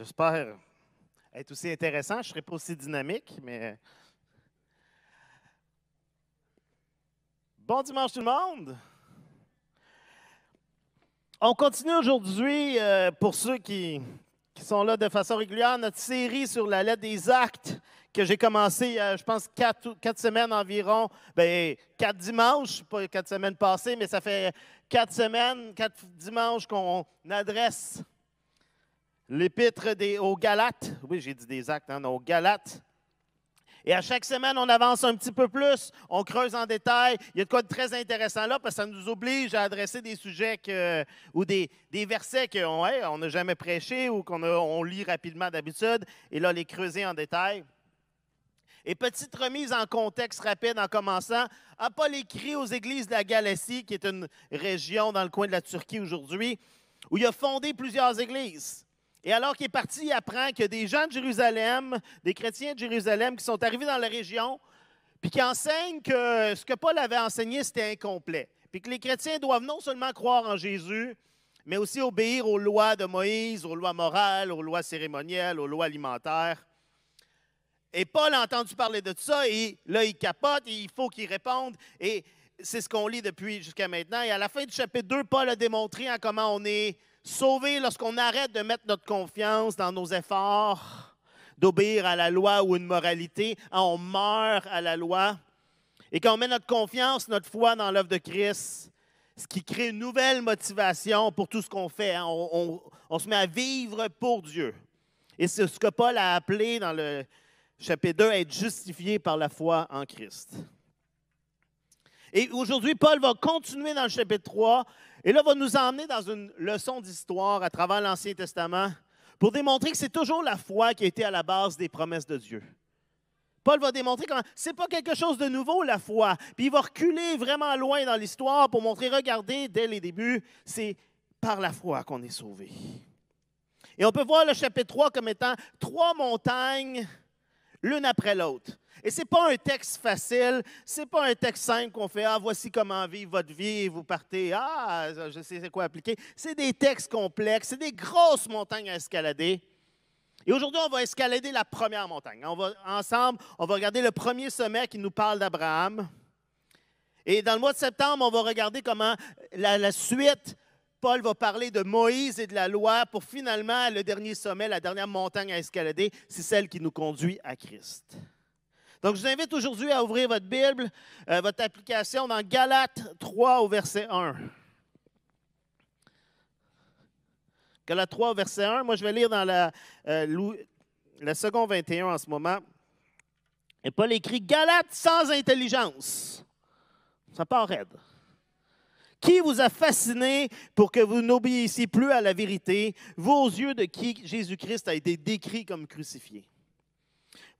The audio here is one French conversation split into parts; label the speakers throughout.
Speaker 1: J'espère être aussi intéressant. Je ne serai pas aussi dynamique, mais... Bon dimanche tout le monde! On continue aujourd'hui, pour ceux qui sont là de façon régulière, notre série sur la lettre des Actes que j'ai commencé il y a, je pense, 4 semaines environ. Bien, 4 dimanches, pas 4 semaines passées, mais ça fait 4 semaines, 4 dimanches qu'on adresse l'épître aux Galates. Oui, j'ai dit des Actes, hein, aux Galates. Et à chaque semaine, on avance un petit peu plus, on creuse en détail. Il y a de quoi de très intéressant là, parce que ça nous oblige à adresser des sujets ou des versets qu'on n'a jamais prêchés ou on lit rapidement d'habitude, et là, les creuser en détail. Et petite remise en contexte rapide en commençant. Paul écrit aux églises de la Galatie, qui est une région dans le coin de la Turquie aujourd'hui, où il a fondé plusieurs églises. Et alors qu'il est parti, il apprend qu'il y a des gens de Jérusalem, des chrétiens de Jérusalem qui sont arrivés dans la région, puis qui enseignent que ce que Paul avait enseigné, c'était incomplet. Puis que les chrétiens doivent non seulement croire en Jésus, mais aussi obéir aux lois de Moïse, aux lois morales, aux lois cérémonielles, aux lois alimentaires. Et Paul a entendu parler de tout ça, et là, il capote, et il faut qu'il réponde. Et c'est ce qu'on lit depuis jusqu'à maintenant. Et à la fin du chapitre 2, Paul a démontré comment on est sauvé lorsqu'on arrête de mettre notre confiance dans nos efforts d'obéir à la loi ou une moralité. On meurt à la loi. Et quand on met notre confiance, notre foi dans l'œuvre de Christ, ce qui crée une nouvelle motivation pour tout ce qu'on fait. On se met à vivre pour Dieu. Et c'est ce que Paul a appelé dans le chapitre 2, être justifié par la foi en Christ. Et aujourd'hui, Paul va continuer dans le chapitre 3, et là, va nous emmener dans une leçon d'histoire à travers l'Ancien Testament pour démontrer que c'est toujours la foi qui a été à la base des promesses de Dieu. Paul va démontrer comment ce n'est pas quelque chose de nouveau, la foi. Puis il va reculer vraiment loin dans l'histoire pour montrer, regardez, dès les débuts, c'est par la foi qu'on est sauvé. Et on peut voir le chapitre 3 comme étant 3 montagnes l'une après l'autre. Et ce n'est pas un texte facile, ce n'est pas un texte simple qu'on fait « Ah, voici comment vivre votre vie » et vous partez « Ah, je sais c'est quoi appliquer ». C'est des textes complexes, c'est des grosses montagnes à escalader. Et aujourd'hui, on va escalader la première montagne. Ensemble, on va regarder le premier sommet qui nous parle d'Abraham. Et dans le mois de septembre, on va regarder comment la suite, Paul va parler de Moïse et de la loi pour finalement, le dernier sommet, la dernière montagne à escalader, c'est celle qui nous conduit à Christ. Donc, je vous invite aujourd'hui à ouvrir votre Bible, votre application dans Galates 3 au verset 1. Galates 3 au verset 1. Moi, je vais lire dans la seconde 21 en ce moment. Et Paul écrit « Galates sans intelligence ». Ça part raide. Qui vous a fasciné pour que vous n'obéissiez plus à la vérité, vous aux yeux de qui Jésus-Christ a été décrit comme crucifié?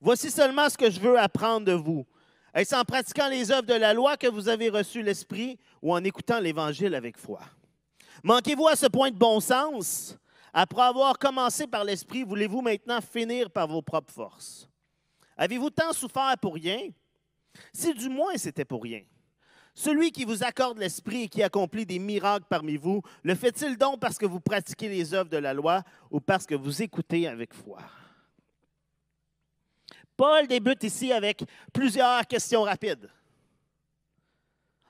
Speaker 1: Voici seulement ce que je veux apprendre de vous. Est-ce en pratiquant les œuvres de la loi que vous avez reçu l'Esprit ou en écoutant l'Évangile avec foi? Manquez-vous à ce point de bon sens? Après avoir commencé par l'Esprit, voulez-vous maintenant finir par vos propres forces? Avez-vous tant souffert pour rien? Si du moins c'était pour rien. Celui qui vous accorde l'Esprit et qui accomplit des miracles parmi vous, le fait-il donc parce que vous pratiquez les œuvres de la loi ou parce que vous écoutez avec foi? Paul débute ici avec plusieurs questions rapides.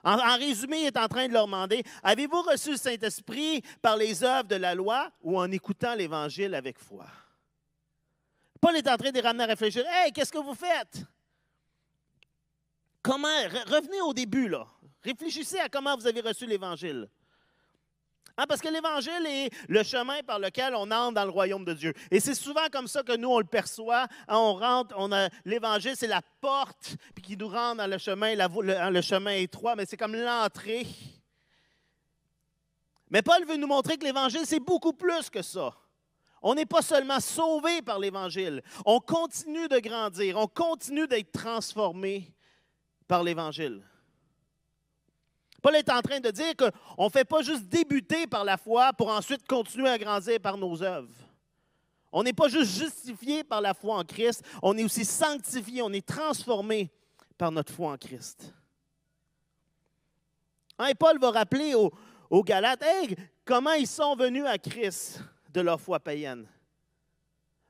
Speaker 1: En résumé, il est en train de leur demander, avez-vous reçu le Saint-Esprit par les œuvres de la loi ou en écoutant l'Évangile avec foi? Paul est en train de les ramener à réfléchir. Hey, qu'est-ce que vous faites? Comment? Revenez au début, là. Réfléchissez à comment vous avez reçu l'Évangile. Parce que l'Évangile est le chemin par lequel on entre dans le royaume de Dieu. Et c'est souvent comme ça que nous, on le perçoit. On rentre, l'Évangile, c'est la porte puis qui nous rend dans le chemin, le chemin étroit, mais c'est comme l'entrée. Mais Paul veut nous montrer que l'Évangile, c'est beaucoup plus que ça. On n'est pas seulement sauvé par l'Évangile. On continue de grandir. On continue d'être transformé par l'Évangile. Paul est en train de dire qu'on ne fait pas juste débuter par la foi pour ensuite continuer à grandir par nos œuvres. On n'est pas juste justifié par la foi en Christ, on est aussi sanctifié, on est transformé par notre foi en Christ. Et Paul va rappeler aux Galates, comment ils sont venus à Christ de leur foi païenne.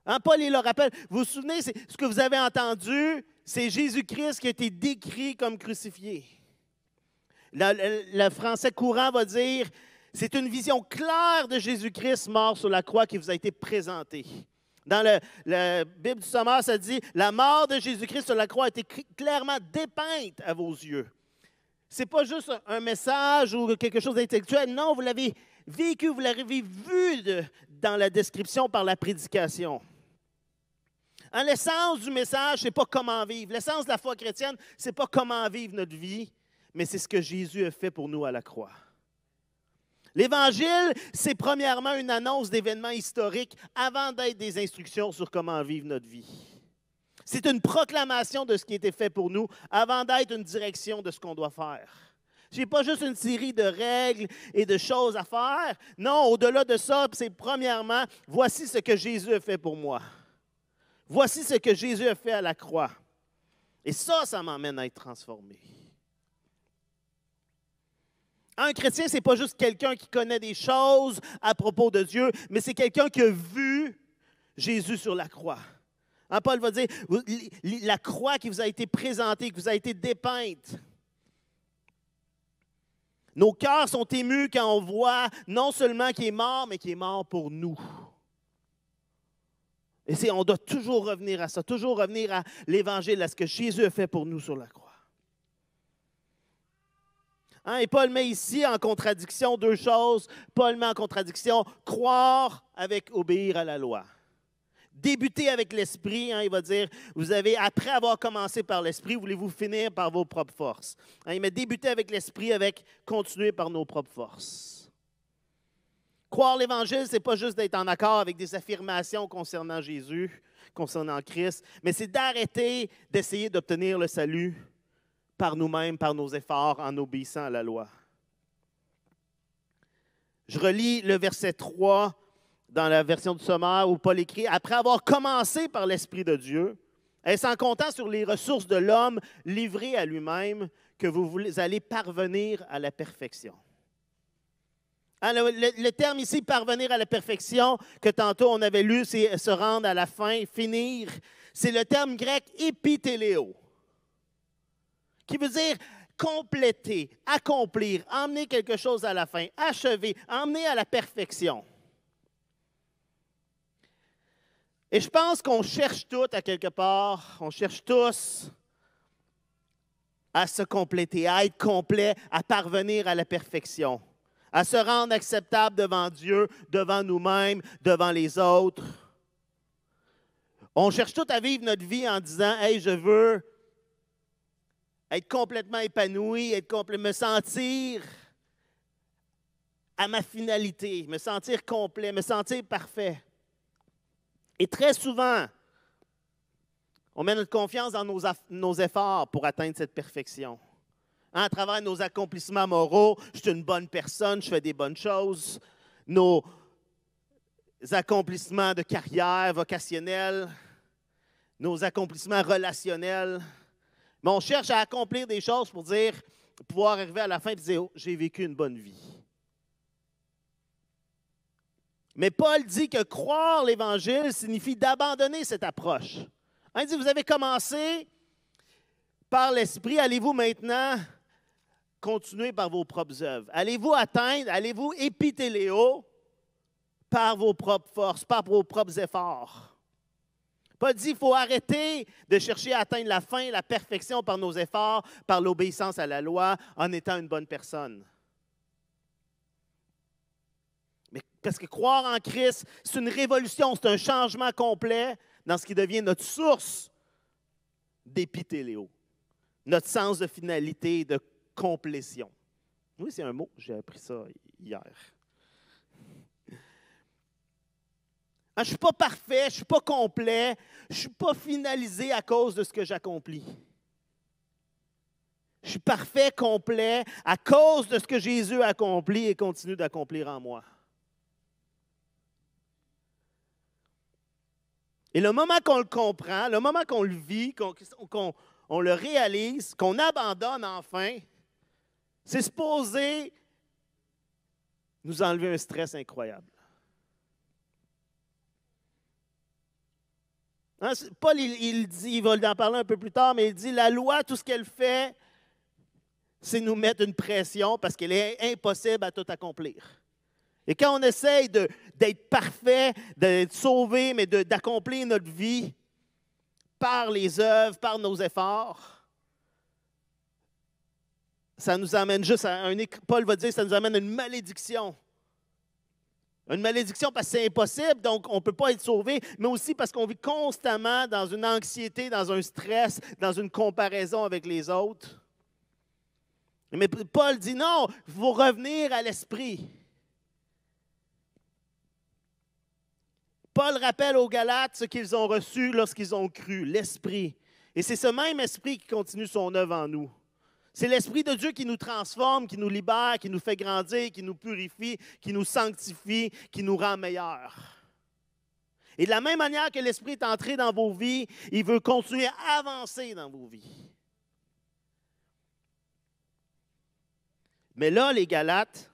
Speaker 1: Hein, Paul, il le rappelle. Vous vous souvenez, c'est ce que vous avez entendu, c'est Jésus-Christ qui a été décrit comme crucifié. Le français courant va dire, c'est une vision claire de Jésus-Christ mort sur la croix qui vous a été présentée. Dans la Bible du Sommaire, ça dit, la mort de Jésus-Christ sur la croix a été clairement dépeinte à vos yeux. Ce n'est pas juste un message ou quelque chose d'intellectuel. Non, vous l'avez vécu, vous l'avez vu dans la description par la prédication. L'essence du message, ce n'est pas comment vivre. L'essence de la foi chrétienne, ce n'est pas comment vivre notre vie, mais c'est ce que Jésus a fait pour nous à la croix. L'Évangile, c'est premièrement une annonce d'événements historiques avant d'être des instructions sur comment vivre notre vie. C'est une proclamation de ce qui a été fait pour nous avant d'être une direction de ce qu'on doit faire. Ce n'est pas juste une série de règles et de choses à faire. Non, au-delà de ça, c'est premièrement, voici ce que Jésus a fait pour moi. Voici ce que Jésus a fait à la croix. Et ça m'emmène à être transformé. Un chrétien, ce n'est pas juste quelqu'un qui connaît des choses à propos de Dieu, mais c'est quelqu'un qui a vu Jésus sur la croix. Hein, Paul va dire, la croix qui vous a été présentée, qui vous a été dépeinte. Nos cœurs sont émus quand on voit non seulement qu'il est mort, mais qu'il est mort pour nous. Et on doit toujours revenir à ça, toujours revenir à l'Évangile, à ce que Jésus a fait pour nous sur la croix. Hein, et Paul met ici en contradiction deux choses. Paul met en contradiction croire avec obéir à la loi. Débuter avec l'esprit, hein, il va dire, après avoir commencé par l'esprit, voulez-vous finir par vos propres forces. Hein, il met débuter avec l'esprit, avec continuer par nos propres forces. Croire l'Évangile, ce n'est pas juste d'être en accord avec des affirmations concernant Jésus, concernant Christ, mais c'est d'arrêter d'essayer d'obtenir le salut par nous-mêmes, par nos efforts, en obéissant à la loi. Je relis le verset 3 dans la version du Sommaire où Paul écrit « Après avoir commencé par l'Esprit de Dieu, est-ce en comptant sur les ressources de l'homme livré à lui-même que vous allez parvenir à la perfection. » Hein, le terme ici, parvenir à la perfection, que tantôt on avait lu, c'est se rendre à la fin, finir. C'est le terme grec épithéléo, qui veut dire compléter, accomplir, emmener quelque chose à la fin, achever, emmener à la perfection. Et je pense qu'on cherche tous à quelque part, on cherche tous à se compléter, à être complet, à parvenir à la perfection, à se rendre acceptable devant Dieu, devant nous-mêmes, devant les autres. On cherche tous à vivre notre vie en disant « Hey, je veux être complètement épanoui, me sentir à ma finalité, me sentir complet, me sentir parfait. » Et très souvent, on met notre confiance dans nos efforts pour atteindre cette perfection. Hein, à travers nos accomplissements moraux, je suis une bonne personne, je fais des bonnes choses. Nos accomplissements de carrière vocationnelle, nos accomplissements relationnels. Mais on cherche à accomplir des choses pour pouvoir arriver à la fin et dire, oh, j'ai vécu une bonne vie. Mais Paul dit que croire l'Évangile signifie d'abandonner cette approche. Hein, il dit, vous avez commencé par l'Esprit, allez-vous maintenant continuer par vos propres œuvres? Allez-vous atteindre, allez-vous épithéléo par vos propres forces, par vos propres efforts? Paul dit, il faut arrêter de chercher à atteindre la fin, la perfection par nos efforts, par l'obéissance à la loi, en étant une bonne personne. Mais parce que croire en Christ, c'est une révolution, c'est un changement complet dans ce qui devient notre source d'épithéléo, notre sens de finalité, de complétion. Oui, c'est un mot, j'ai appris ça hier. Je ne suis pas parfait, je ne suis pas complet, je ne suis pas finalisé à cause de ce que j'accomplis. Je suis parfait, complet, à cause de ce que Jésus a accompli et continue d'accomplir en moi. Et le moment qu'on le comprend, le moment qu'on le vit, qu'on le réalise, qu'on abandonne enfin, c'est supposé nous enlever un stress incroyable. Hein, Paul, il dit, il va en parler un peu plus tard, mais il dit, la loi, tout ce qu'elle fait, c'est nous mettre une pression parce qu'elle est impossible à tout accomplir. Et quand on essaye d'être parfait, d'être sauvé, mais d'accomplir notre vie par les œuvres, par nos efforts, ça nous amène juste à Paul va dire, ça nous amène à une malédiction. Une malédiction parce que c'est impossible, donc on ne peut pas être sauvé, mais aussi parce qu'on vit constamment dans une anxiété, dans un stress, dans une comparaison avec les autres. Mais Paul dit non, il faut revenir à l'esprit. Paul rappelle aux Galates ce qu'ils ont reçu lorsqu'ils ont cru, l'esprit. Et c'est ce même esprit qui continue son œuvre en nous. C'est l'Esprit de Dieu qui nous transforme, qui nous libère, qui nous fait grandir, qui nous purifie, qui nous sanctifie, qui nous rend meilleurs. Et de la même manière que l'Esprit est entré dans vos vies, il veut continuer à avancer dans vos vies. Mais là, les Galates,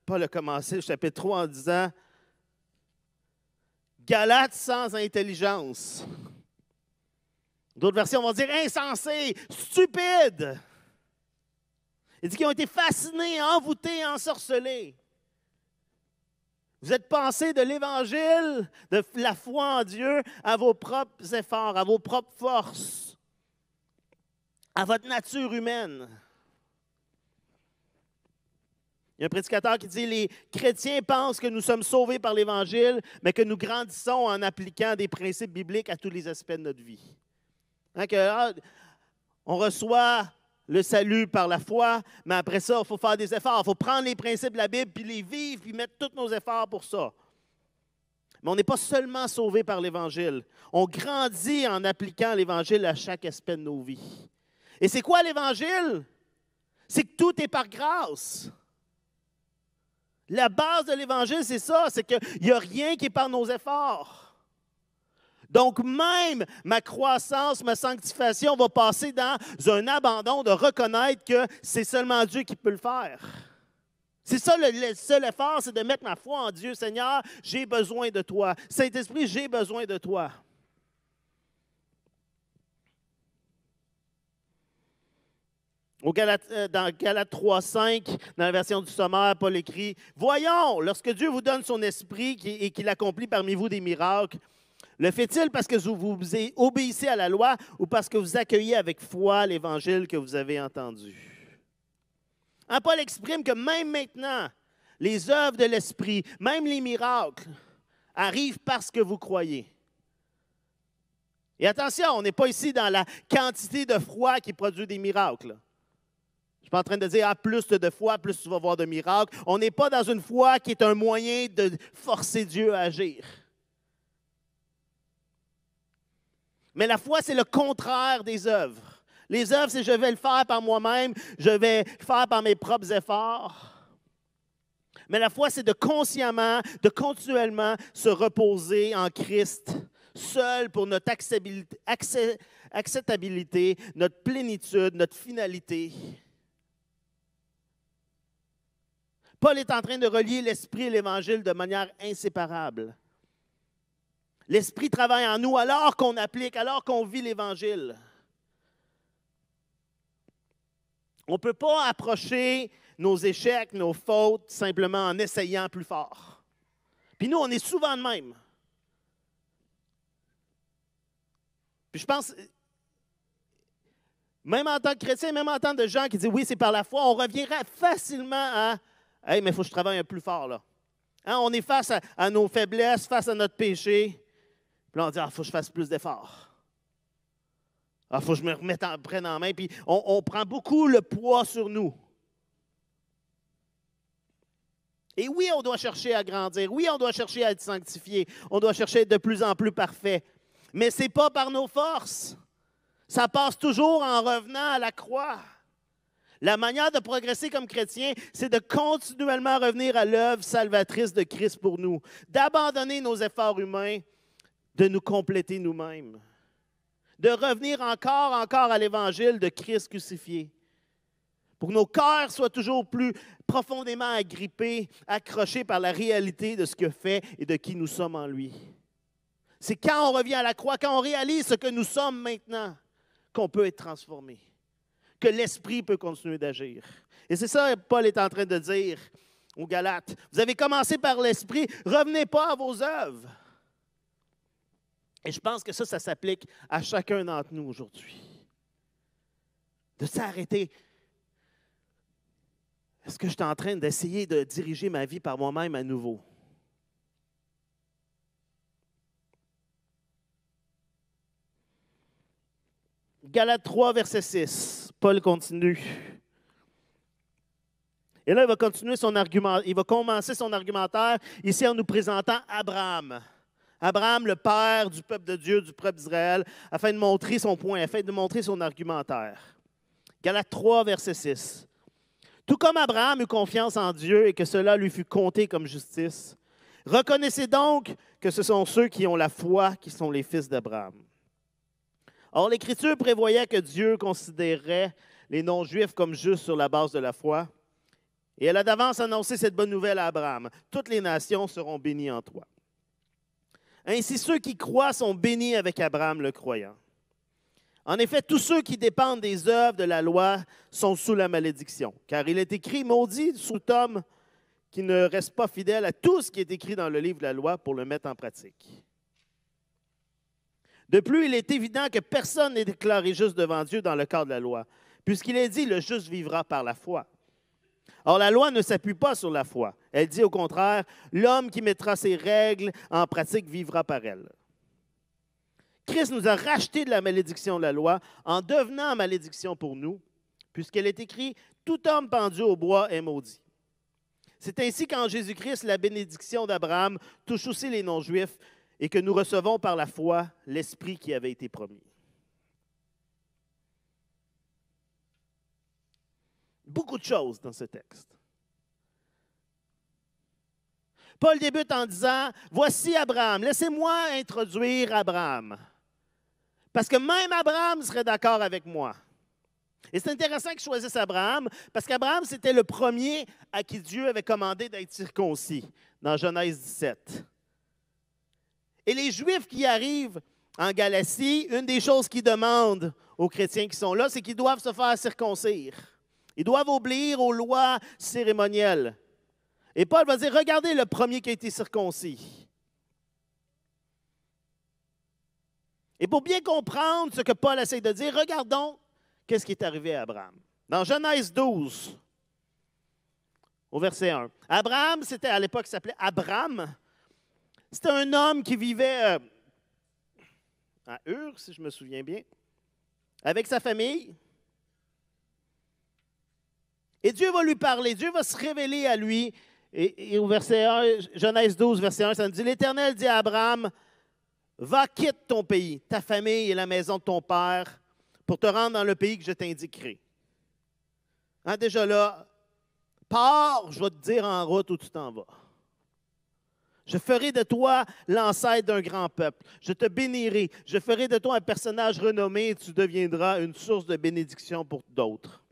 Speaker 1: Paul a commencé le chapitre 3 en disant « Galates sans intelligence ». D'autres versions vont dire insensés, stupides. Il dit qu'ils ont été fascinés, envoûtés, ensorcelés. Vous êtes passés de l'Évangile, de la foi en Dieu, à vos propres efforts, à vos propres forces, à votre nature humaine. Il y a un prédicateur qui dit « Les chrétiens pensent que nous sommes sauvés par l'Évangile, mais que nous grandissons en appliquant des principes bibliques à tous les aspects de notre vie. » On reçoit le salut par la foi, mais après ça, il faut faire des efforts. Il faut prendre les principes de la Bible, puis les vivre, puis mettre tous nos efforts pour ça. Mais on n'est pas seulement sauvé par l'Évangile. On grandit en appliquant l'Évangile à chaque aspect de nos vies. Et c'est quoi l'Évangile? C'est que tout est par grâce. La base de l'Évangile, c'est ça, c'est qu'il n'y a rien qui est par nos efforts. Donc, même ma croissance, ma sanctification va passer dans un abandon de reconnaître que c'est seulement Dieu qui peut le faire. C'est ça le seul effort, c'est de mettre ma foi en Dieu. Seigneur, j'ai besoin de toi. Saint-Esprit, j'ai besoin de toi. Dans Galates 3,5, dans la version du sommaire, Paul écrit « Voyons, lorsque Dieu vous donne son esprit et qu'il accomplit parmi vous des miracles, le fait-il parce que vous obéissez à la loi ou parce que vous accueillez avec foi l'Évangile que vous avez entendu? » Paul exprime que même maintenant, les œuvres de l'Esprit, même les miracles, arrivent parce que vous croyez. Et attention, on n'est pas ici dans la quantité de foi qui produit des miracles. Je ne suis pas en train de dire, plus de foi, plus tu vas voir de miracles. On n'est pas dans une foi qui est un moyen de forcer Dieu à agir. Mais la foi, c'est le contraire des œuvres. Les œuvres, c'est je vais le faire par moi-même, je vais le faire par mes propres efforts. Mais la foi, c'est de consciemment, de continuellement se reposer en Christ, seul pour notre acceptabilité, notre plénitude, notre finalité. Paul est en train de relier l'Esprit et l'Évangile de manière inséparable. L'Esprit travaille en nous alors qu'on applique, alors qu'on vit l'Évangile. On ne peut pas approcher nos échecs, nos fautes, simplement en essayant plus fort. Puis nous, on est souvent de même. Puis je pense, même en tant que chrétien, même en tant que gens qui disent oui, c'est par la foi, on reviendra facilement à « Hey, mais il faut que je travaille un peu plus fort, là. » On est face à nos faiblesses, face à notre péché. Puis là, on dit, il faut que je fasse plus d'efforts. Il faut que je me prenne en main. Puis on prend beaucoup le poids sur nous. Et oui, on doit chercher à grandir. Oui, on doit chercher à être sanctifié. On doit chercher à être de plus en plus parfait. Mais ce n'est pas par nos forces. Ça passe toujours en revenant à la croix. La manière de progresser comme chrétien, c'est de continuellement revenir à l'œuvre salvatrice de Christ pour nous, d'abandonner nos efforts humains, de nous compléter nous-mêmes, de revenir encore à l'Évangile de Christ crucifié, pour que nos cœurs soient toujours plus profondément agrippés, accrochés par la réalité de ce qu'il fait et de qui nous sommes en lui. C'est quand on revient à la croix, quand on réalise ce que nous sommes maintenant, qu'on peut être transformé, que l'Esprit peut continuer d'agir. Et c'est ça que Paul est en train de dire aux Galates. Vous avez commencé par l'Esprit, revenez pas à vos œuvres. Et je pense que ça s'applique à chacun d'entre nous aujourd'hui. De s'arrêter. Est-ce que je suis en train d'essayer de diriger ma vie par moi-même à nouveau? Galates 3, verset 6. Paul continue. Et là, il va continuer son argument. Il va commencer son argumentaire ici en nous présentant Abraham. Abraham, le père du peuple de Dieu, du peuple d'Israël, afin de montrer son point, afin de montrer son argumentaire. Galates 3, verset 6. Tout comme Abraham eut confiance en Dieu et que cela lui fut compté comme justice, reconnaissez donc que ce sont ceux qui ont la foi qui sont les fils d'Abraham. Or, l'Écriture prévoyait que Dieu considérerait les non-juifs comme justes sur la base de la foi. Et elle a d'avance annoncé cette bonne nouvelle à Abraham. Toutes les nations seront bénies en toi. Ainsi, ceux qui croient sont bénis avec Abraham le croyant. En effet, tous ceux qui dépendent des œuvres de la loi sont sous la malédiction. Car il est écrit, maudit tout homme qui ne reste pas fidèle à tout ce qui est écrit dans le livre de la loi pour le mettre en pratique. De plus, il est évident que personne n'est déclaré juste devant Dieu dans le cadre de la loi, puisqu'il est dit, le juste vivra par la foi. Or, la loi ne s'appuie pas sur la foi. Elle dit au contraire, l'homme qui mettra ses règles en pratique vivra par elles. Christ nous a rachetés de la malédiction de la loi en devenant malédiction pour nous, puisqu'elle est écrit, tout homme pendu au bois est maudit. C'est ainsi qu'en Jésus-Christ, la bénédiction d'Abraham touche aussi les non-juifs, et que nous recevons par la foi l'Esprit qui avait été promis. Beaucoup de choses dans ce texte. Paul débute en disant, « Voici Abraham, laissez-moi introduire Abraham. » Parce que même Abraham serait d'accord avec moi. Et c'est intéressant qu'il choisisse Abraham, parce qu'Abraham, c'était le premier à qui Dieu avait commandé d'être circoncis, dans Genèse 17. Et les Juifs qui arrivent en Galatie, une des choses qu'ils demandent aux chrétiens qui sont là, c'est qu'ils doivent se faire circoncire. Ils doivent obéir aux lois cérémonielles. Et Paul va dire, regardez le premier qui a été circoncis. Et pour bien comprendre ce que Paul essaie de dire, regardons qu'est-ce qui est arrivé à Abraham. Dans Genèse 12, au verset 1. Abraham, c'était à l'époque, il s'appelait Abram. C'était un homme qui vivait à Ur, si je me souviens bien, avec sa famille. Et Dieu va lui parler, Dieu va se révéler à lui. Et au verset 1, Genèse 12, verset 1, ça nous dit, l'Éternel dit à Abraham, va, quitte ton pays, ta famille et la maison de ton père, pour te rendre dans le pays que je t'indiquerai. Hein, déjà là, pars, je vais te dire en route où tu t'en vas. Je ferai de toi l'ancêtre d'un grand peuple. Je te bénirai. Je ferai de toi un personnage renommé et tu deviendras une source de bénédiction pour d'autres.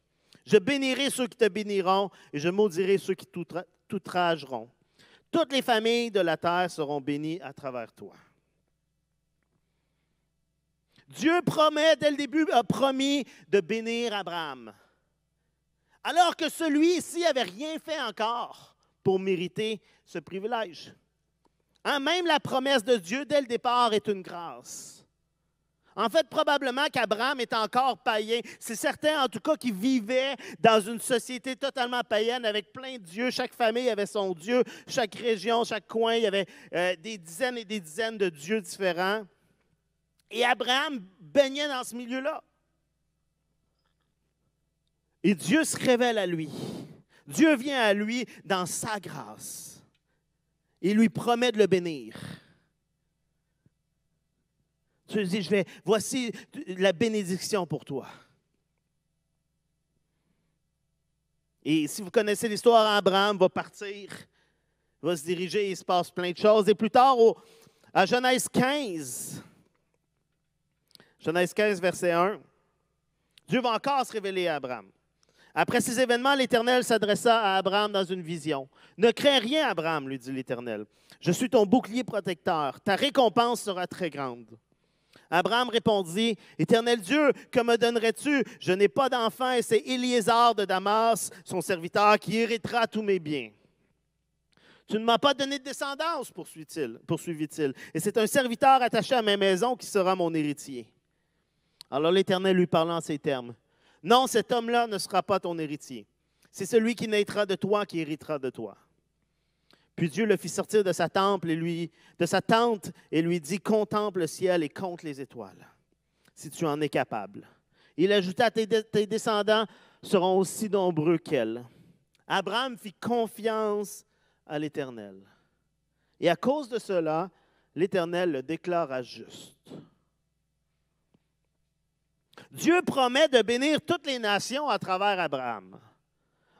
Speaker 1: Je bénirai ceux qui te béniront et je maudirai ceux qui t'outrageront. Toutes les familles de la terre seront bénies à travers toi. Dieu promet, dès le début, a promis de bénir Abraham. Alors que celui-ci n'avait rien fait encore pour mériter ce privilège. Hein, même la promesse de Dieu, dès le départ, est une grâce. En fait, probablement qu'Abraham est encore païen. C'est certain, en tout cas, qu'il vivait dans une société totalement païenne avec plein de dieux. Chaque famille avait son dieu. Chaque région, chaque coin, il y avait des dizaines et des dizaines de dieux différents. Et Abraham baignait dans ce milieu-là. Et Dieu se révèle à lui. Dieu vient à lui dans sa grâce. Il lui promet de le bénir. Tu lui dis, voici la bénédiction pour toi. Et si vous connaissez l'histoire, Abraham va partir, va se diriger, il se passe plein de choses. Et plus tard, à Genèse 15, verset 1, Dieu va encore se révéler à Abraham. Après ces événements, l'Éternel s'adressa à Abraham dans une vision. « Ne crains rien, Abraham, lui dit l'Éternel. Je suis ton bouclier protecteur. Ta récompense sera très grande. » Abraham répondit, « Éternel Dieu, que me donnerais-tu? Je n'ai pas d'enfant et c'est Éliézer de Damas, son serviteur, qui héritera tous mes biens. » « Tu ne m'as pas donné de descendance, poursuivit-il, et c'est un serviteur attaché à ma maison qui sera mon héritier. » Alors l'Éternel lui parla en ces termes. « Non, cet homme-là ne sera pas ton héritier. C'est celui qui naîtra de toi qui héritera de toi. » Puis Dieu le fit sortir de sa tente et lui dit, « Contemple le ciel et compte les étoiles, si tu en es capable. » Il ajouta, « Tes descendants seront aussi nombreux qu'elle. » Abraham fit confiance à l'Éternel. Et à cause de cela, l'Éternel le déclara juste. Dieu promet de bénir toutes les nations à travers Abraham.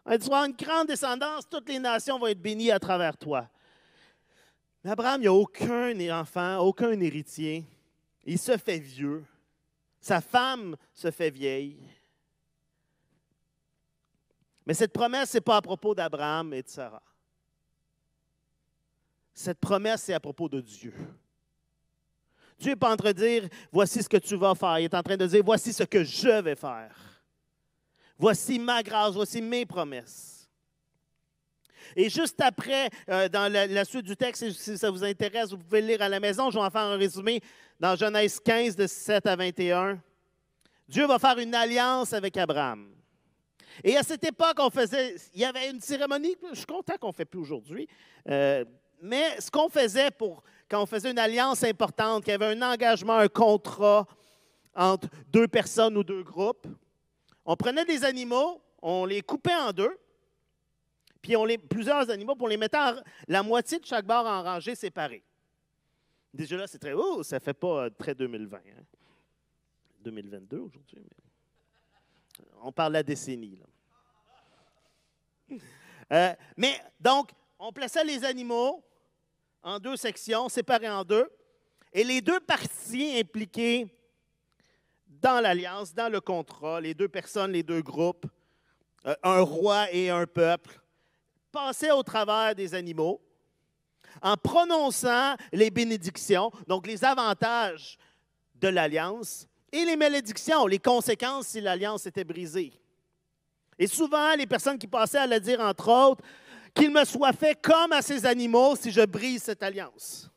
Speaker 1: Tu vas avoir une grande descendance, toutes les nations vont être bénies à travers toi. Mais Abraham, il n'y a aucun enfant, aucun héritier. Il se fait vieux. Sa femme se fait vieille. Mais cette promesse, ce n'est pas à propos d'Abraham et de Sarah. Cette promesse, c'est à propos de Dieu. Dieu n'est pas en train de dire, voici ce que tu vas faire. Il est en train de dire, voici ce que je vais faire. Voici ma grâce, voici mes promesses. Et juste après, dans la suite du texte, si ça vous intéresse, vous pouvez le lire à la maison. Je vais en faire un résumé dans Genèse 15, de 7 à 21. Dieu va faire une alliance avec Abraham. Et à cette époque, il y avait une cérémonie, je suis content qu'on ne fait plus aujourd'hui, mais ce qu'on faisait quand on faisait une alliance importante, qu'il y avait un engagement, un contrat entre deux personnes ou deux groupes, on prenait des animaux, on les coupait en deux, puis plusieurs animaux, puis on les mettait la moitié de chaque bord en rangée séparée. Déjà là, c'est très haut, ça ne fait pas très 2020. Hein? 2022 aujourd'hui. Mais on parle de la décennie. Là. Mais donc, on plaçait les animaux en deux sections, séparées en deux, et les deux parties impliquées dans l'alliance, dans le contrat, les deux personnes, les deux groupes, un roi et un peuple, passaient au travers des animaux en prononçant les bénédictions, donc les avantages de l'alliance, et les malédictions, les conséquences si l'alliance était brisée. Et souvent, les personnes qui passaient allaient dire, entre autres, qu'il me soit fait comme à ces animaux si je brise cette alliance.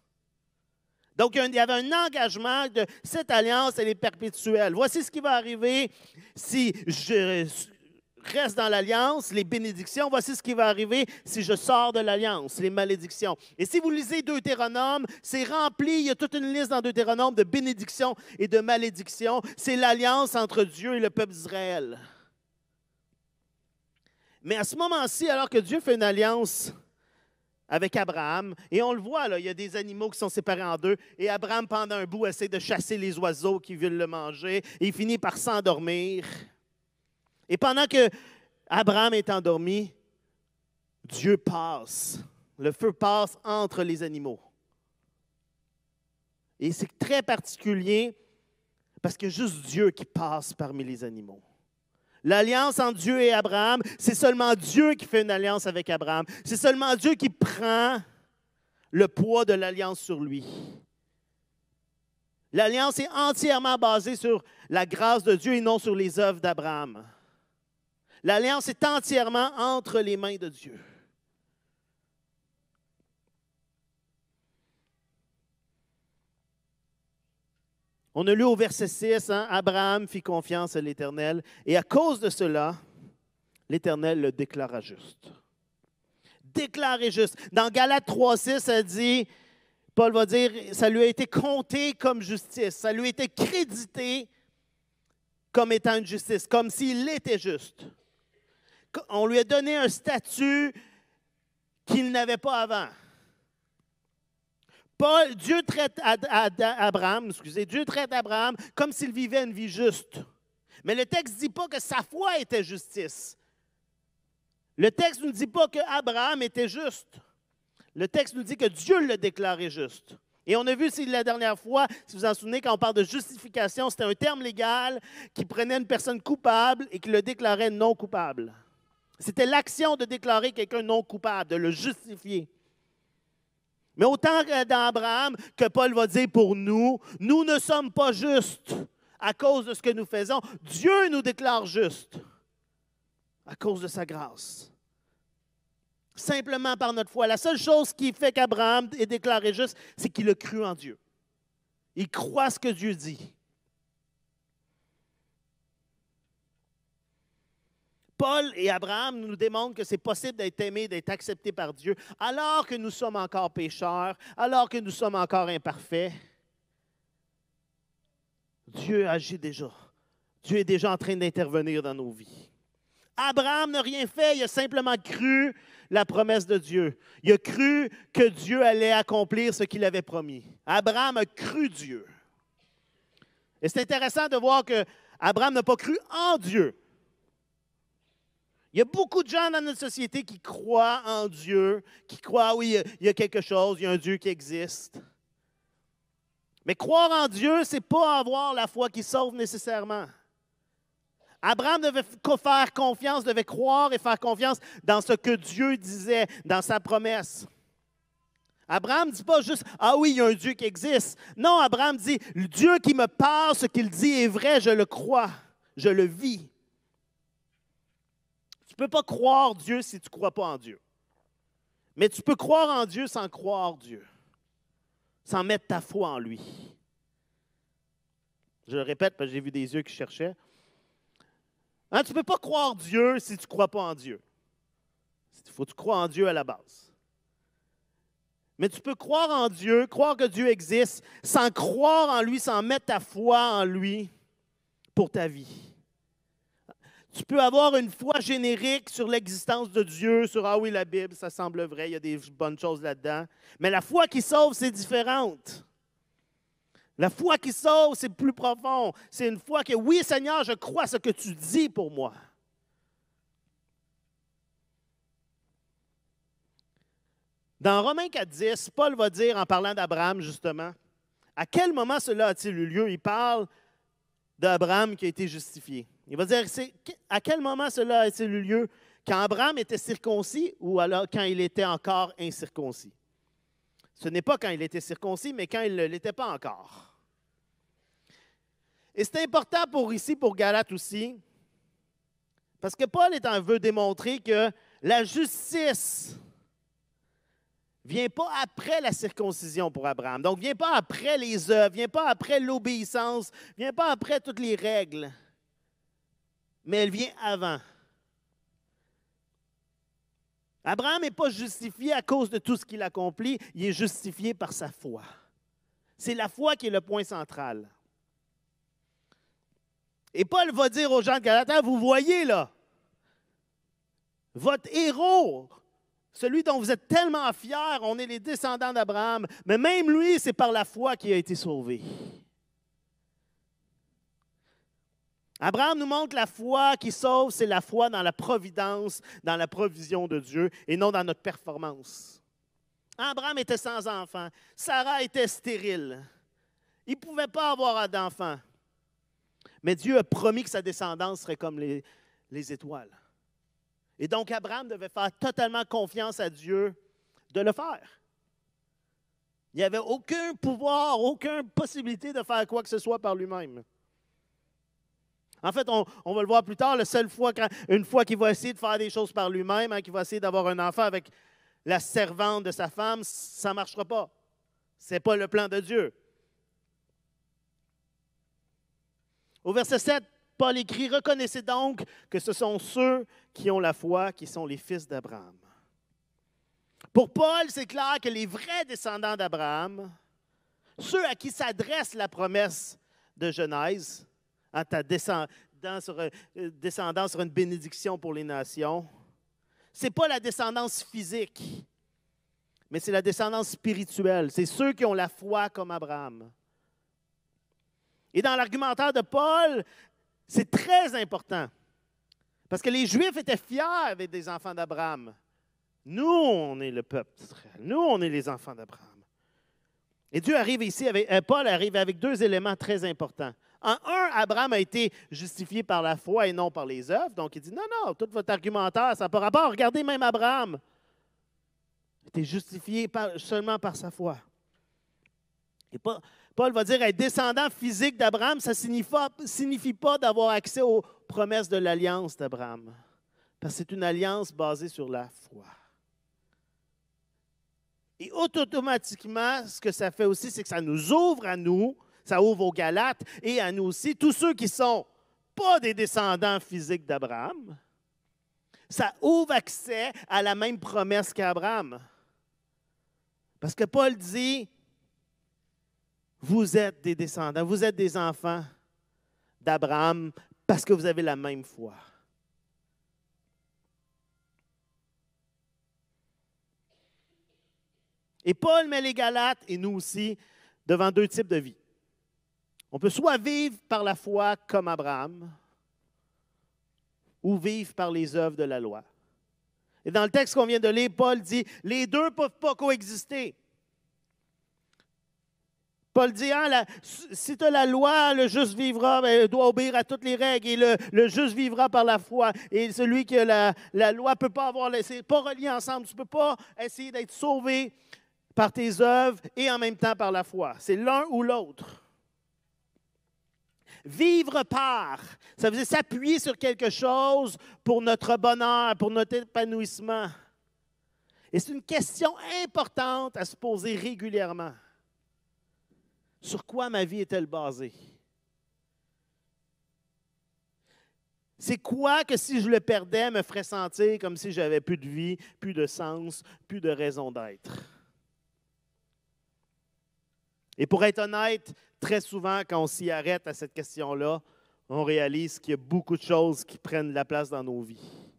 Speaker 1: Donc, il y avait un engagement de cette alliance, elle est perpétuelle. Voici ce qui va arriver si je reste dans l'alliance, les bénédictions. Voici ce qui va arriver si je sors de l'alliance, les malédictions. Et si vous lisez Deutéronome, c'est rempli, il y a toute une liste dans Deutéronome de bénédictions et de malédictions. C'est l'alliance entre Dieu et le peuple d'Israël. Mais à ce moment-ci, alors que Dieu fait une alliance avec Abraham, et on le voit, là, il y a des animaux qui sont séparés en deux, et Abraham, pendant un bout, essaie de chasser les oiseaux qui veulent le manger, et il finit par s'endormir. Et pendant que Abraham est endormi, Dieu passe. Le feu passe entre les animaux. Et c'est très particulier parce qu'il y a juste Dieu qui passe parmi les animaux. L'alliance entre Dieu et Abraham, c'est seulement Dieu qui fait une alliance avec Abraham. C'est seulement Dieu qui prend le poids de l'alliance sur lui. L'alliance est entièrement basée sur la grâce de Dieu et non sur les œuvres d'Abraham. L'alliance est entièrement entre les mains de Dieu. On a lu au verset 6, Abraham fit confiance à l'Éternel, et à cause de cela, l'Éternel le déclara juste. Déclaré juste. Dans Galates 3,6, ça dit, Paul va dire, ça lui a été compté comme justice, ça lui a été crédité comme étant une justice, comme s'il était juste. On lui a donné un statut qu'il n'avait pas avant. Dieu traite Abraham comme s'il vivait une vie juste. Mais le texte ne dit pas que sa foi était justice. Le texte ne nous dit pas qu'Abraham était juste. Le texte nous dit que Dieu l'a déclaré juste. Et on a vu ici la dernière fois, si vous vous en souvenez, quand on parle de justification, c'était un terme légal qui prenait une personne coupable et qui le déclarait non coupable. C'était l'action de déclarer quelqu'un non coupable, de le justifier. Mais autant dans Abraham que Paul va dire pour nous, nous ne sommes pas justes à cause de ce que nous faisons. Dieu nous déclare justes à cause de sa grâce. Simplement par notre foi. La seule chose qui fait qu'Abraham est déclaré juste, c'est qu'il a cru en Dieu. Il croit ce que Dieu dit. Paul et Abraham nous démontrent que c'est possible d'être aimé, d'être accepté par Dieu, alors que nous sommes encore pécheurs, alors que nous sommes encore imparfaits. Dieu agit déjà. Dieu est déjà en train d'intervenir dans nos vies. Abraham n'a rien fait, il a simplement cru la promesse de Dieu. Il a cru que Dieu allait accomplir ce qu'il avait promis. Abraham a cru Dieu. Et c'est intéressant de voir que Abraham n'a pas cru en Dieu. Il y a beaucoup de gens dans notre société qui croient en Dieu, qui croient, oui, il y a quelque chose, il y a un Dieu qui existe. Mais croire en Dieu, ce n'est pas avoir la foi qui sauve nécessairement. Abraham devait faire confiance, devait croire et faire confiance dans ce que Dieu disait, dans sa promesse. Abraham ne dit pas juste « Ah oui, il y a un Dieu qui existe ». Non, Abraham dit « Le Dieu qui me parle, ce qu'il dit est vrai, je le crois, je le vis ». Tu ne peux pas croire Dieu si tu ne crois pas en Dieu. Mais tu peux croire en Dieu sans croire Dieu, sans mettre ta foi en lui. Je le répète parce que j'ai vu des yeux qui cherchaient. Hein, tu ne peux pas croire Dieu si tu ne crois pas en Dieu. Il faut que tu crois en Dieu à la base. Mais tu peux croire en Dieu, croire que Dieu existe, sans croire en lui, sans mettre ta foi en lui pour ta vie. Tu peux avoir une foi générique sur l'existence de Dieu, sur « Ah oui, la Bible, ça semble vrai, il y a des bonnes choses là-dedans. » Mais la foi qui sauve, c'est différente. La foi qui sauve, c'est plus profond. C'est une foi que, oui, Seigneur, je crois ce que tu dis pour moi. Dans Romains 4,10, Paul va dire, en parlant d'Abraham, justement, à quel moment cela a-t-il eu lieu? Il parle d'Abraham qui a été justifié. Il va dire, à quel moment cela a-t-il eu lieu? Quand Abraham était circoncis ou alors quand il était encore incirconcis? Ce n'est pas quand il était circoncis, mais quand il ne l'était pas encore. Et c'est important pour Galates aussi, parce que Paul veut démontrer que la justice ne vient pas après la circoncision pour Abraham. Donc, ne vient pas après les œuvres, ne vient pas après l'obéissance, ne vient pas après toutes les règles, mais elle vient avant. Abraham n'est pas justifié à cause de tout ce qu'il accomplit, il est justifié par sa foi. C'est la foi qui est le point central. Et Paul va dire aux gens de Galates, vous voyez là, votre héros, celui dont vous êtes tellement fiers, on est les descendants d'Abraham, mais même lui, c'est par la foi qu'il a été sauvé. Abraham nous montre la foi qui sauve, c'est la foi dans la providence, dans la provision de Dieu et non dans notre performance. Abraham était sans enfant. Sarah était stérile. Il ne pouvait pas avoir d'enfant. Mais Dieu a promis que sa descendance serait comme les étoiles. Et donc, Abraham devait faire totalement confiance à Dieu de le faire. Il n'y avait aucun pouvoir, aucune possibilité de faire quoi que ce soit par lui-même. En fait, on va le voir plus tard, une fois qu'il va essayer de faire des choses par lui-même, qu'il va essayer d'avoir un enfant avec la servante de sa femme, ça ne marchera pas. Ce n'est pas le plan de Dieu. Au verset 7, Paul écrit « Reconnaissez donc que ce sont ceux qui ont la foi qui sont les fils d'Abraham. » Pour Paul, c'est clair que les vrais descendants d'Abraham, ceux à qui s'adresse la promesse de Genèse, ta descendance sera une bénédiction pour les nations. Ce n'est pas la descendance physique, mais c'est la descendance spirituelle. C'est ceux qui ont la foi comme Abraham. Et dans l'argumentaire de Paul, c'est très important. Parce que les Juifs étaient fiers d'être des enfants d'Abraham. Nous, on est le peuple d'Israël. Nous, on est les enfants d'Abraham. Et Dieu arrive ici, Paul arrive avec deux éléments très importants. En un, Abraham a été justifié par la foi et non par les œuvres. Donc, il dit, non, non, tout votre argumentaire, ça n'a pas rapport. Regardez même Abraham. Il a été justifié seulement par sa foi. Et Paul va dire, être descendant physique d'Abraham, ça ne signifie pas d'avoir accès aux promesses de l'alliance d'Abraham. Parce que c'est une alliance basée sur la foi. Et automatiquement, ce que ça fait aussi, c'est que ça nous ouvre à nous, ça ouvre aux Galates et à nous aussi, tous ceux qui ne sont pas des descendants physiques d'Abraham, ça ouvre accès à la même promesse qu'Abraham. Parce que Paul dit, vous êtes des descendants, vous êtes des enfants d'Abraham parce que vous avez la même foi. Et Paul met les Galates, et nous aussi, devant deux types de vie. On peut soit vivre par la foi comme Abraham, ou vivre par les œuvres de la loi. Et dans le texte qu'on vient de lire, Paul dit, les deux ne peuvent pas coexister. Paul dit, si tu as la loi, le juste vivra, doit obéir à toutes les règles, et le juste vivra par la foi. Et celui qui a la loi ne peut pas avoir, c'est pas relié ensemble. Tu ne peux pas essayer d'être sauvé par tes œuvres et en même temps par la foi. C'est l'un ou l'autre. Vivre par, ça veut dire s'appuyer sur quelque chose pour notre bonheur, pour notre épanouissement. Et c'est une question importante à se poser régulièrement. Sur quoi ma vie est-elle basée? C'est quoi que si je le perdais me ferait sentir comme si j'avais plus de vie, plus de sens, plus de raison d'être? Et pour être honnête, très souvent, quand on s'y arrête à cette question-là, on réalise qu'il y a beaucoup de choses qui prennent la place dans nos vies.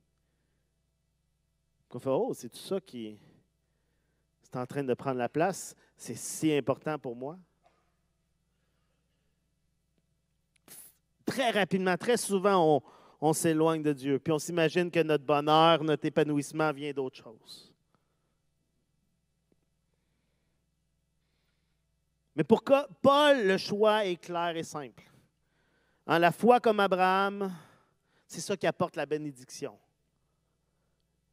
Speaker 1: On fait, oh, c'est tout ça qui est en train de prendre la place? C'est si important pour moi? Très rapidement, très souvent, on s'éloigne de Dieu. Puis on s'imagine que notre bonheur, notre épanouissement vient d'autre chose. Mais pour Paul, le choix est clair et simple. En la foi comme Abraham, c'est ça qui apporte la bénédiction.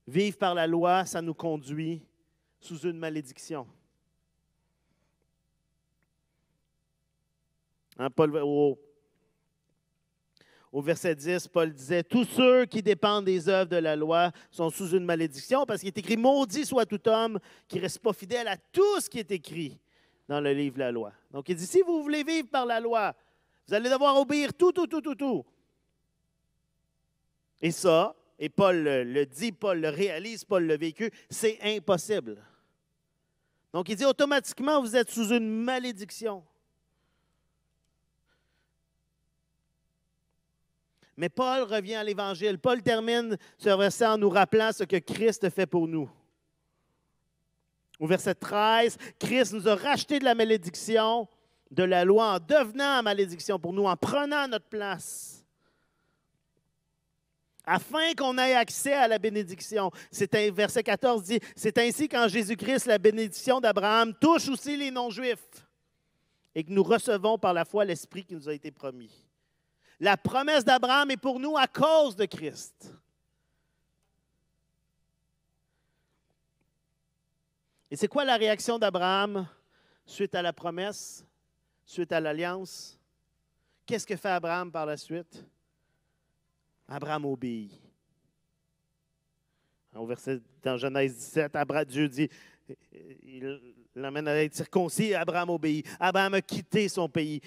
Speaker 1: Vivre par la loi, ça nous conduit sous une malédiction. Paul, au verset 10, Paul disait, « Tous ceux qui dépendent des œuvres de la loi sont sous une malédiction, parce qu'il est écrit, « Maudit soit tout homme qui ne reste pas fidèle à tout ce qui est écrit dans le livre de la loi. » Donc, il dit, si vous voulez vivre par la loi, vous allez devoir obéir tout. Et ça, et Paul le dit, Paul le réalise, Paul l'a vécu, c'est impossible. Donc, il dit, automatiquement, vous êtes sous une malédiction. Mais Paul revient à l'Évangile. Paul termine ce verset en nous rappelant ce que Christ fait pour nous. Au verset 13, Christ nous a racheté de la malédiction de la loi en devenant malédiction pour nous, en prenant notre place, afin qu'on ait accès à la bénédiction. Verset 14 dit, « C'est ainsi qu'en Jésus-Christ, la bénédiction d'Abraham touche aussi les non-juifs et que nous recevons par la foi l'Esprit qui nous a été promis. » La promesse d'Abraham est pour nous à cause de Christ. Et c'est quoi la réaction d'Abraham suite à la promesse, suite à l'alliance? Qu'est-ce que fait Abraham par la suite? Abraham obéit. Au verset dans Genèse 17, Dieu dit, il l'amène à être circoncis, Abraham obéit. Abraham a quitté son pays.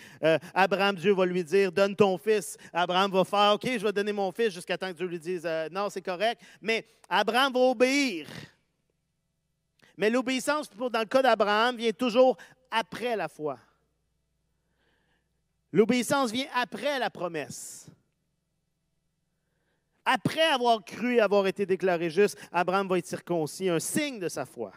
Speaker 1: Abraham, Dieu va lui dire, donne ton fils. Abraham va faire, OK, je vais donner mon fils jusqu'à temps que Dieu lui dise, non, c'est correct. Mais Abraham va obéir. Mais l'obéissance, dans le cas d'Abraham, vient toujours après la foi. L'obéissance vient après la promesse. Après avoir cru et avoir été déclaré juste, Abraham va être circoncis, un signe de sa foi.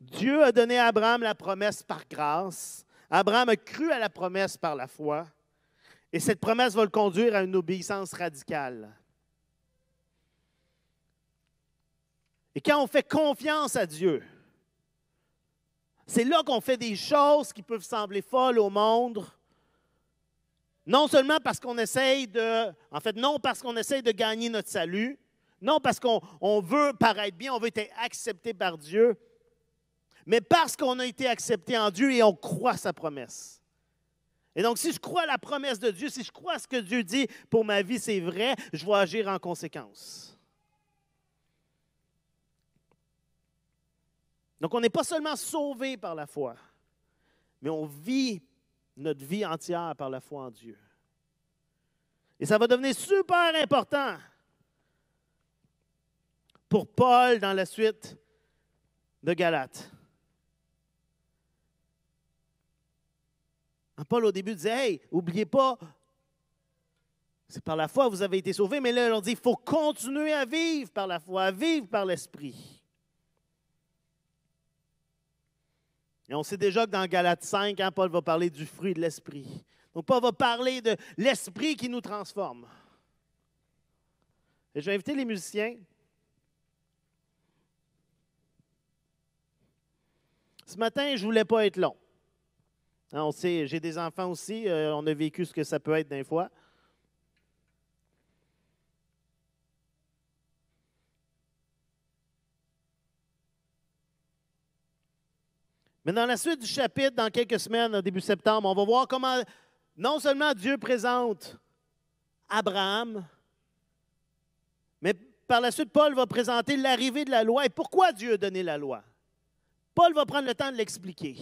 Speaker 1: Dieu a donné à Abraham la promesse par grâce. Abraham a cru à la promesse par la foi. Et cette promesse va le conduire à une obéissance radicale. Et quand on fait confiance à Dieu, C'est là qu'on fait des choses qui peuvent sembler folles au monde. Non seulement parce qu'on essaye non parce qu'on essaye de gagner notre salut, non parce qu'on veut paraître bien, on veut être accepté par Dieu, mais parce qu'on a été accepté en Dieu et on croit sa promesse. Et donc, si je crois à la promesse de Dieu, si je crois à ce que Dieu dit pour ma vie, c'est vrai, je vais agir en conséquence. Donc, on n'est pas seulement sauvé par la foi, mais on vit notre vie entière par la foi en Dieu. Et ça va devenir super important pour Paul dans la suite de Galates. Paul, au début, disait, « Hey, n'oubliez pas, c'est par la foi que vous avez été sauvés. » Mais là, il leur dit, « Il faut continuer à vivre par la foi, à vivre par l'Esprit. » Et on sait déjà que dans Galates 5, Paul va parler du fruit de l'Esprit. Donc, Paul va parler de l'Esprit qui nous transforme. Et je vais inviter les musiciens. Ce matin, je ne voulais pas être long. On sait, j'ai des enfants aussi, on a vécu ce que ça peut être des fois. Mais dans la suite du chapitre, dans quelques semaines, au début septembre, on va voir comment non seulement Dieu présente Abraham, mais par la suite, Paul va présenter l'arrivée de la loi et pourquoi Dieu a donné la loi. Paul va prendre le temps de l'expliquer.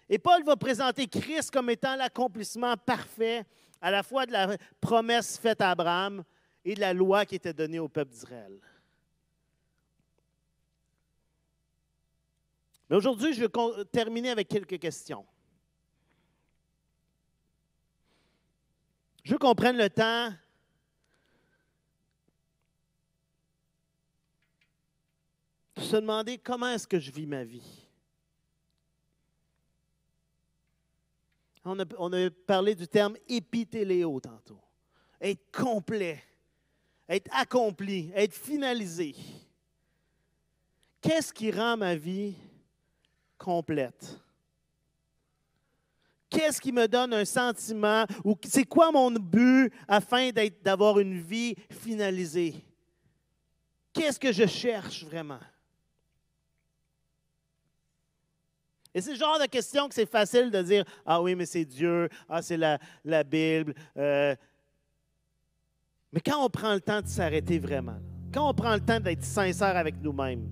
Speaker 1: Et Paul va présenter Christ comme étant l'accomplissement parfait à la fois de la promesse faite à Abraham et de la loi qui était donnée au peuple d'Israël. Mais aujourd'hui, je vais terminer avec quelques questions. Je veux qu'on prenne le temps de se demander comment est-ce que je vis ma vie. On a parlé du terme épithéléo tantôt. Être complet, être accompli, être finalisé. Qu'est-ce qui rend ma vie complète? Qu'est-ce qui me donne un sentiment ou c'est quoi mon but afin d'avoir une vie finalisée? Qu'est-ce que je cherche vraiment? Et c'est le genre de question que c'est facile de dire « Ah oui, mais c'est Dieu, ah c'est la Bible. » Mais quand on prend le temps de s'arrêter vraiment, quand on prend le temps d'être sincère avec nous-mêmes,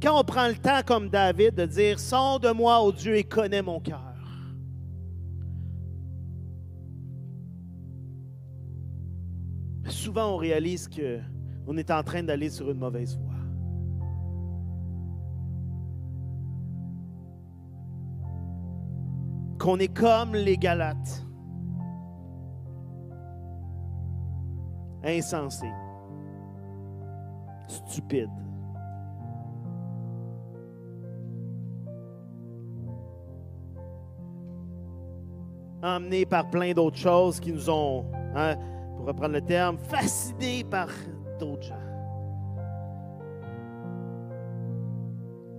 Speaker 1: quand on prend le temps, comme David, de dire « Sonde-moi, ô Dieu, et connais mon cœur. » Souvent, on réalise qu'on est en train d'aller sur une mauvaise voie. Qu'on est comme les Galates, insensés, stupides. Emmenés par plein d'autres choses qui nous ont, pour reprendre le terme, fascinés par d'autres gens.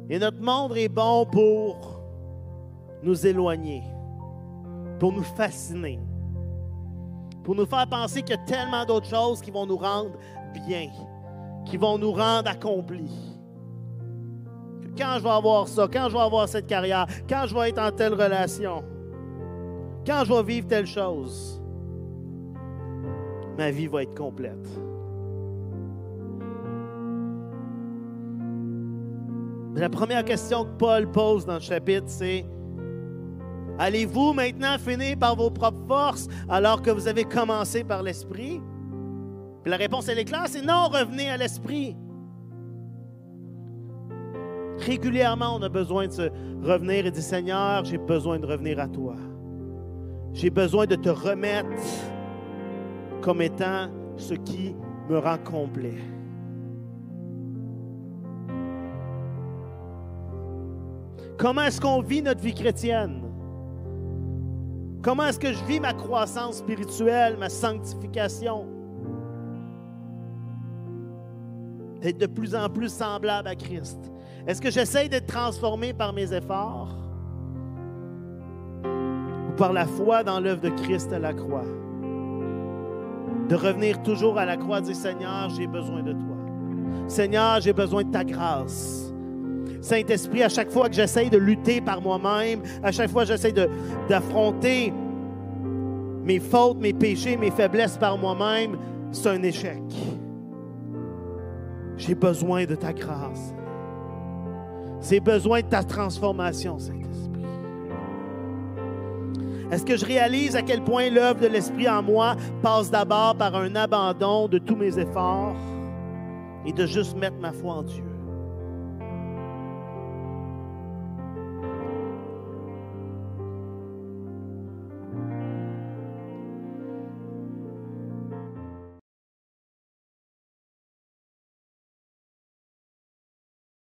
Speaker 1: Et notre monde est bon pour nous éloigner, pour nous fasciner, pour nous faire penser qu'il y a tellement d'autres choses qui vont nous rendre bien, qui vont nous rendre accomplis. Quand je vais avoir ça, quand je vais avoir cette carrière, quand je vais être en telle relation, quand je vais vivre telle chose, ma vie va être complète. Mais la première question que Paul pose dans le chapitre, c'est: allez-vous maintenant finir par vos propres forces alors que vous avez commencé par l'Esprit? Puis la réponse, elle est claire, c'est non, revenez à l'Esprit. Régulièrement, on a besoin de se revenir et dire: Seigneur, j'ai besoin de revenir à toi. J'ai besoin de te remettre comme étant ce qui me rend complet. Comment est-ce qu'on vit notre vie chrétienne? Comment est-ce que je vis ma croissance spirituelle, ma sanctification? D'être de plus en plus semblable à Christ. Est-ce que j'essaie d'être transformé par mes efforts ou par la foi dans l'œuvre de Christ à la croix? De revenir toujours à la croix et dire, Seigneur, j'ai besoin de toi. Seigneur, j'ai besoin de ta grâce. Saint-Esprit, à chaque fois que j'essaie de lutter par moi-même, à chaque fois que j'essaie d'affronter mes fautes, mes péchés, mes faiblesses par moi-même, c'est un échec. J'ai besoin de ta grâce. J'ai besoin de ta transformation, Saint-Esprit. Est-ce que je réalise à quel point l'œuvre de l'Esprit en moi passe d'abord par un abandon de tous mes efforts et de juste mettre ma foi en Dieu?